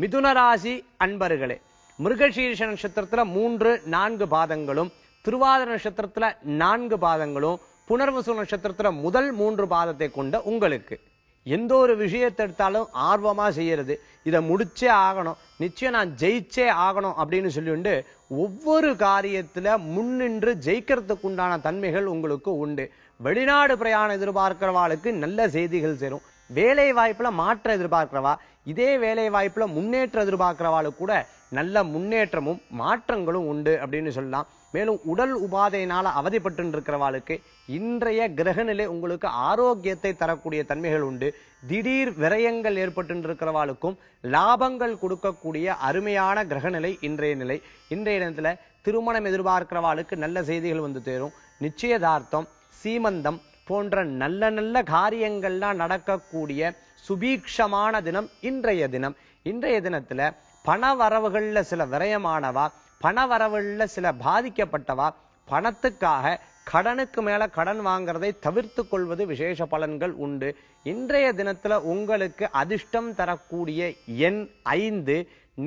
மிதுன ராசி அன்பர்களே, மிருகசீரிஷ நட்சத்திரத்துல 3, 4 பாதங்களும், திருவாதிரை நட்சத்திரத்துல 4 பாதங்களும், புனர்வசு நட்சத்திரத்துல முதல் 3 பாதத்தை கொண்ட உங்களுக்கு எந்த ஒரு விஷயத்தை எடுத்தாலும் ஆர்வமா செய்யறது, இதை முடிச்சே ஆகணும், நிச்சயம் நான் ஜெயிச்சே ஆகணும் அப்படின்னு சொல்லிட்டு ஒவ்வொரு காரியத்துல முன்னின்று ஜெயிக்கிறதுக்கு உண்டான தன்மைகள் உங்களுக்கு உண்டு. வெளிநாடு பிரயாணம் எதிர்பார்க்கிறவாளுக்கு நல்ல செய்திகள் சேரும். வேலை வாய்ப்புல மாற்றம் எதிர்பார்க்கிறவா, இதே வேலை வாய்ப்புல முன்னேற்றம் எதிர்பார்க்கிறவாளுக்கு கூட நல்ல முன்னேற்றமும் மாற்றங்களும் உண்டு அப்படின்னு சொல்லலாம். மேலும் உடல் உபாதையினால அவதிப்பட்டு இருக்கிறவாளுக்கு இன்றைய கிரகநிலை உங்களுக்கு ஆரோக்கியத்தை தரக்கூடிய தன்மைகள் உண்டு. திடீர் விரயங்கள் ஏற்பட்டு இருக்கிறவாளுக்கும் லாபங்கள் கொடுக்கக்கூடிய அருமையான கிரகநிலை இன்றைய நிலை. இன்றைய தினத்துல திருமணம் எதிர்பார்க்கிறவாளுக்கு நல்ல செய்திகள் வந்து சேரும். நிச்சயதார்த்தம், சீமந்தம் போன்ற நல்ல நல்ல காரியங்கள்லாம் நடக்கக்கூடிய சுபீக்ஷமான தினம் இன்றைய தினம். இன்றைய தினத்துல பண வரவுகள்ல சில விரயமானவா, பண வரவுல சில பாதிக்கப்பட்டவா, பணத்துக்காக கடனுக்கு மேல கடன் வாங்குறதை தவிர்த்து கொள்வது விசேஷ பலன்கள் உண்டு. இன்றைய தினத்துல உங்களுக்கு அதிர்ஷ்டம் தரக்கூடிய எண் 5,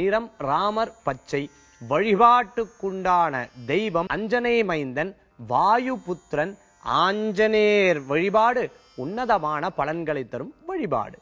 நிறம் ராமர் பச்சை. வழிபாட்டுக்குண்டான தெய்வம் அஞ்சனை மைந்தன், வாயுபுத்திரன் ஆஞ்சநேயர் வழிபாடு உன்னதமான பலன்களை தரும் வழிபாடு.